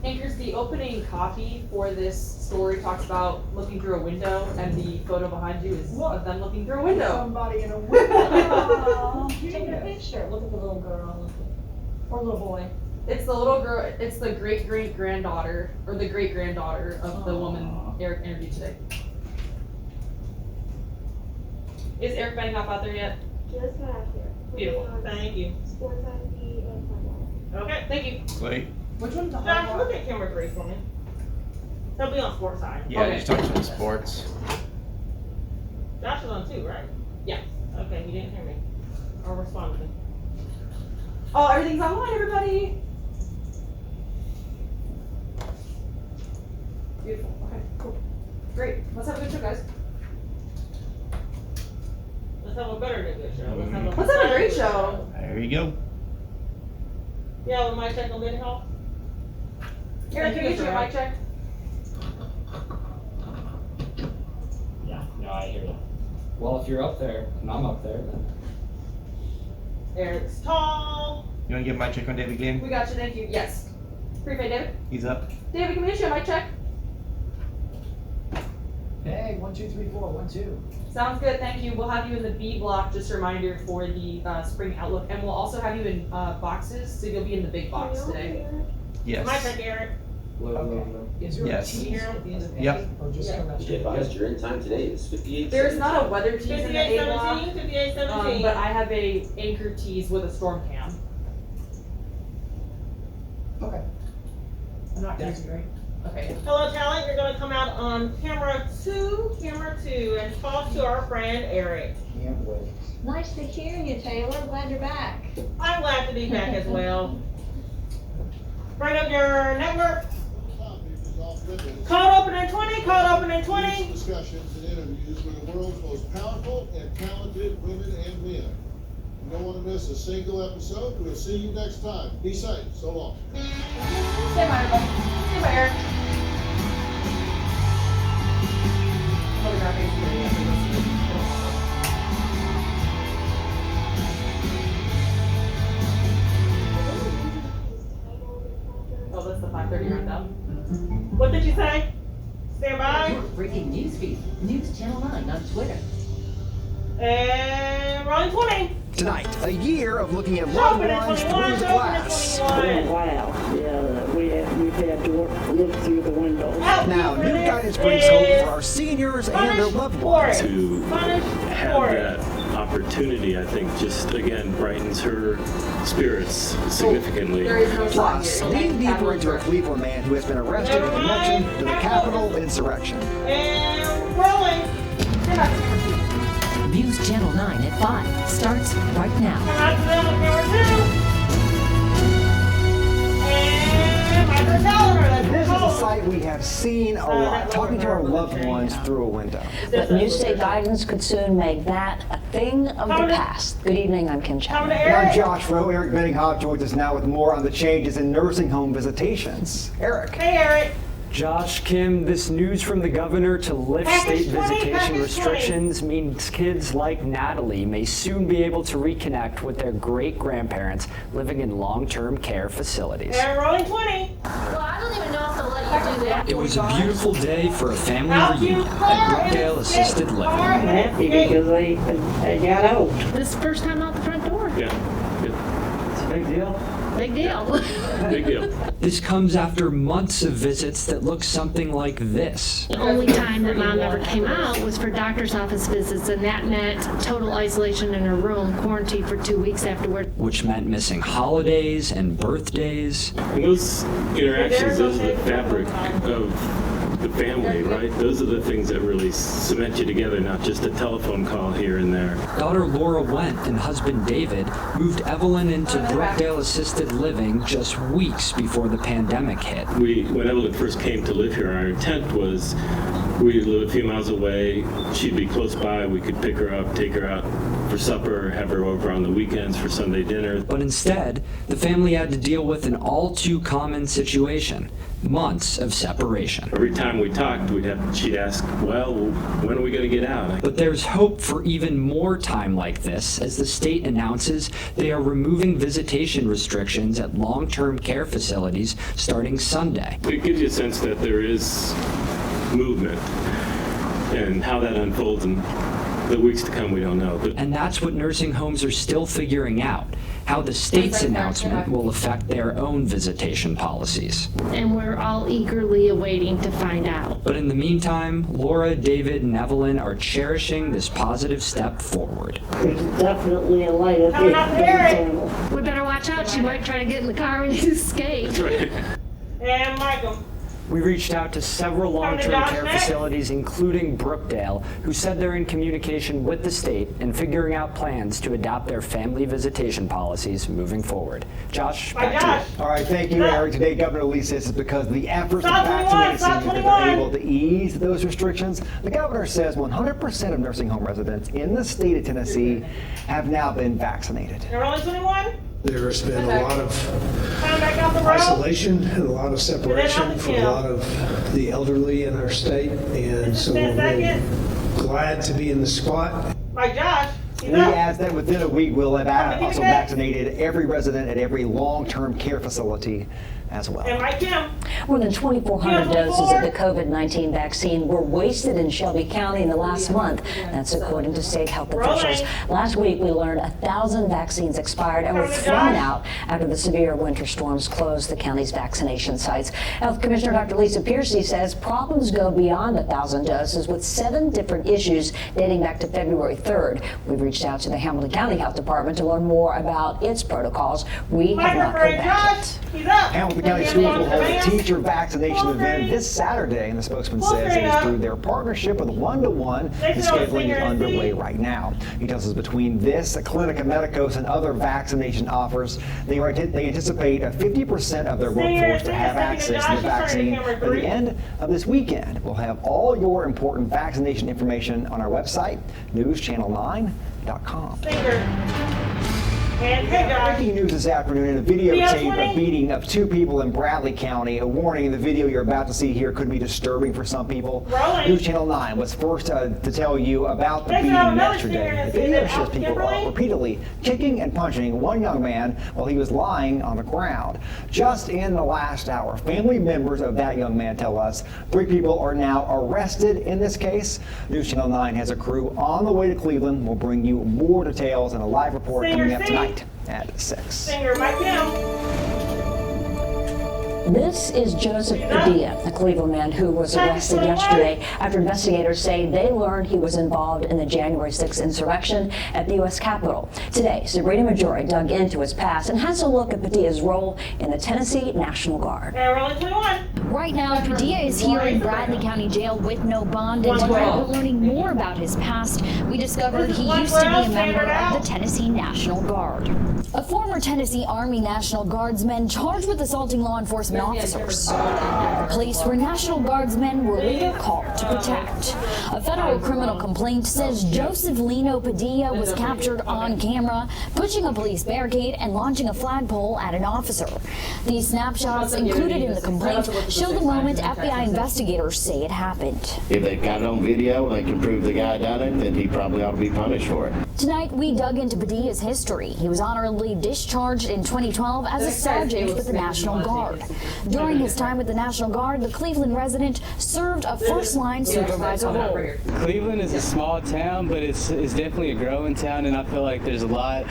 Anchors, the opening copy for this story talks about looking through a window, and the photo behind you is of them looking through a window. Somebody in a window. Taking a picture. Look at the little girl. Or little boy. It's the little girl, it's the great-great-granddaughter, or the great-granddaughter of the woman Eric interviewed today. Is Eric Benning out there yet? Just got out here. Beautiful, thank you. Sports ID and my Okay, thank you. Wait. Which one's the Josh, hard look one? at camera 3 for me. He'll be on sports side. Yeah, Okay. just talking about sports. Josh is on 2, right? Yeah. Okay, he didn't hear me. Or respond to me. Oh, everything's online, everybody! Beautiful, okay, cool. Great, let's have a good show, guys. Let's have a better than good show. Let's have a great show. There you go. Yeah, with my check on video help. Eric, can you get your mic check? Yeah, no, I hear you. Well, if you're up there, and I'm up there, then. Eric's tall. You want to give my check on David again? We got you, thank you. Yes. Prepaid, David. He's up. David, can we get you a mic check? Hey, 1, 2, 3, 4, 1, 2. Sounds good, thank you. We'll have you in the B block, just a reminder for the spring outlook, and we'll also have you in boxes, so you'll be in the big box today. Yes. My check, Eric. Is there Yes. a tease at the end of the Yep. day? Or just Yeah. come out Be straight? advised, you're in time today. It's 58. There's not a weather tease in the A block, 58-17. but I have a anchor tease with a storm cam. Okay. I'm not That's teasing, right? Okay. Hello, talent. You're going to come out on camera 2, and talk to our friend Eric. Can't wait. Nice to hear you, Taylor. Glad you're back. I'm glad to be back as well. Bring up your network. Code opening 20. Code opening 20. Discussions and interviews with the world's most powerful and talented women and men. You don't want to miss a single episode. We'll see you next time. Be safe. So long. Stay by, everybody. Stay by, Eric. Photographing somebody after this. Oh, that's the 5:30 rundown. What did you say? Stand by. Your breaking news feed. News Channel 9 on Twitter. And rolling 20. Tonight, a year of looking at loved Open ones at through 21. the Open at glass. 21. Wow, yeah, we've had to look through the window. Now, new guidance brings hope for our seniors and their loved ones. To have that opportunity, I think, just again brightens her spirits significantly. There is no slot Plus, here. digging deeper into a Cleveland man who has been arrested in connection to the Capitol insurrection. And rolling. Stand by. News Channel 9 at 5 starts right now. Come out to them on camera 2. And Michael Calendar. This is a sight we have seen a lot, talking to our loved ones through a window. But new state guidance could soon make that a thing of the past. Good evening, I'm Kim Coming Chapman. to And I'm Eric. Josh Rowe. Eric Benninghop joins us now with more on the changes in nursing home visitations. Eric. Hey, Eric. Josh, Kim, this news from the governor to lift Package state 20, visitation package restrictions means kids like Natalie may soon be able to reconnect with their great-grandparents living in long-term care facilities. And rolling 20. Well, I don't even know if they'll let you do that. It was a beautiful day for a family Out you reunion car at and Brookdale escape. Assisted Car Living. and Happy escape. because they got out. This is the first time out the front door. Yeah, It's a big deal. Big deal. big deal. This comes after months of visits that look something like this. The only time that Mom ever came out was for doctor's office visits, and that meant total isolation in her room, quarantined for 2 weeks afterward. Which meant missing holidays and birthdays. And those interactions, those are the fabric of the family, right? Those are the things that really cement you together, not just a telephone call here and there. Daughter Laura Wendt and husband David moved Evelyn into Brookdale Assisted Living just weeks before the pandemic hit. When Evelyn first came to live here, our intent was we live a few miles away, she'd be close by, we could pick her up, take her out for for supper, have her over on the weekends for Sunday dinner. But instead, the family had to deal with an all too common situation: months of separation. Every time we talked, she'd ask, well, when are we going to get out? But there's hope for even more time like this as the state announces they are removing visitation restrictions at long-term care facilities starting Sunday. It gives you a sense that there is movement, and how that unfolds in the weeks to come, we don't know. And that's what nursing homes are still figuring out, how the state's announcement will affect their own visitation policies. And we're all eagerly awaiting to find out. But in the meantime, Laura, David, and Evelyn are cherishing this positive step forward. There's definitely a light at the end of the tunnel. We better watch out. She might try to get in the car and escape. That's right. And Michael. We reached out to several long-term care facilities, including Brookdale, who said they're in communication with the state and figuring out plans to adopt their family visitation policies moving forward. Josh, back to you. All right, thank you, Eric. Today, Governor Lee says it's because of the efforts of vaccinated seniors that they're able to ease those restrictions. The governor says 100% of nursing home residents in the state of Tennessee have now been vaccinated. You're only 21? There's been a lot of isolation and a lot of separation for a lot of the elderly in our state, and so we're really glad to be in the spot. Like Josh. Lee adds that within a week we'll have also vaccinated every resident at every long-term care facility as well. And like him. More than 2,400 doses of the COVID-19 vaccine were wasted in Shelby County in the last month. That's according to state health officials. Last week, we learned 1,000 vaccines expired and were thrown out after the severe winter storms closed the county's vaccination sites. Health Commissioner Dr. Lisa Piercy says problems go beyond 1,000 doses with 7 different issues dating back to February 3rd. We've reached out to the Hamilton County Health Department to learn more about its protocols. We have not heard back yet. The county schools will hold a teacher vaccination event this Saturday, and the spokesman says it is through their partnership with One-to-One, and scheduling is underway right now. He tells us between this, Clinica Medicos, and other vaccination offers, they anticipate 50% of their workforce to have access to the vaccine by the end of this weekend. We'll have all your important vaccination information on our website, newschannel9.com. Breaking news this afternoon in a videotape beating of 2 people in Bradley County. A warning, the video you're about to see here could be disturbing for some people. News Channel 9 was first to tell you about the beating yesterday. The video shows people repeatedly kicking and punching one young man while he was lying on the ground. Just in the last hour, family members of that young man tell us 3 people are now arrested in this case. News Channel 9 has a crew on the way to Cleveland. We'll bring you more details in a live report coming up tonight at 6. Singer Mike Hill. This is Joseph Padilla, a Cleveland man who was arrested yesterday after investigators say they learned he was involved in the January 6th insurrection at the U.S. Capitol. Today, Sabrina Majore dug into his past and has a look at Padilla's role in the Tennessee National Guard. Right now, Padilla is here in Bradley County Jail with no bond, and tonight we're learning more about his past. We discovered he used to be a member of the Tennessee National Guard. A former Tennessee Army National Guardsman charged with assaulting law enforcement officers. A place where National Guardsmen were later called to protect. A federal criminal complaint says Joseph Lino Padilla was captured on camera, pushing a police barricade and launching a flagpole at an officer. These snapshots included in the complaint show the moment FBI investigators say it happened. If they've got it on video, they can prove the guy done it, then he probably ought to be punished for it. Tonight, we dug into Padilla's history. He was honorably discharged in 2012 as a sergeant with the National Guard. During his time with the National Guard, the Cleveland resident served a first-line supervisor role. Cleveland is a small town, but it's definitely a growing town, and I feel like there's a lot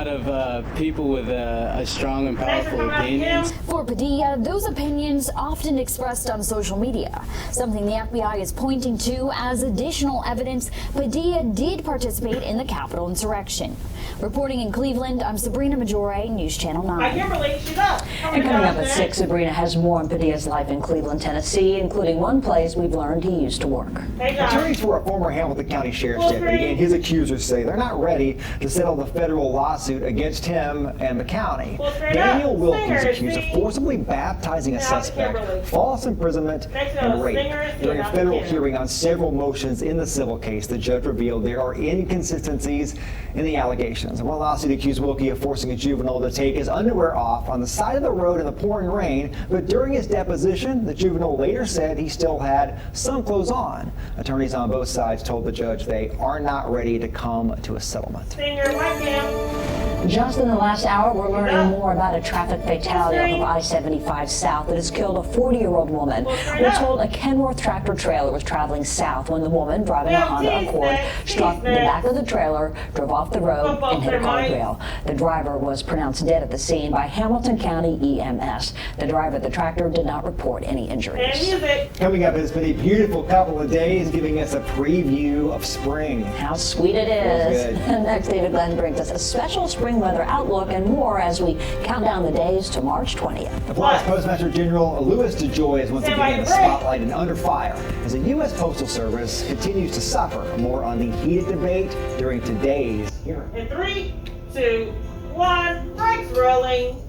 of people with a strong and powerful opinions. For Padilla, those opinions often expressed on social media, something the FBI is pointing to as additional evidence Padilla did participate in the Capitol insurrection. Reporting in Cleveland, I'm Sabrina Majore, News Channel 9. And coming up at 6, Sabrina has more on Padilla's life in Cleveland, Tennessee, including one place we've learned he used to work. Attorneys for a former Hamilton County Sheriff's deputy and his accusers say they're not ready to settle the federal lawsuit against him and the county. Daniel Wilkins accused of forcibly baptizing a suspect, false imprisonment, and rape. During a federal hearing on several motions in the civil case, the judge revealed there are inconsistencies inconsistencies in the allegations. One lawsuit accused Wilkie of forcing a juvenile to take his underwear off on the side of the road in the pouring rain, but during his deposition, the juvenile later said he still had some clothes on. Attorneys on both sides told the judge they are not ready to come to a settlement. Senior webcam. Just in the last hour, we're learning more about a traffic fatality off of I-75 South that has killed a 40-year-old woman. We're told a Kenworth tractor trailer was traveling south when the woman, driving a Honda Accord, struck the back of the trailer, drove off the road, and hit a guardrail. The driver was pronounced dead at the scene by Hamilton County EMS. The driver of the tractor did not report any injuries. Coming up, it's been a beautiful couple of days, giving us a preview of spring. How sweet it is. Next, David Glenn brings us a special spring weather outlook and more as we count down the days to March 20th. The Florida Postmaster General Louis DeJoy is once again in the spotlight and under fire as the U.S. Postal Service continues to suffer. More on the heated debate during today's hearing. In 3, 2, 1, brakes rolling.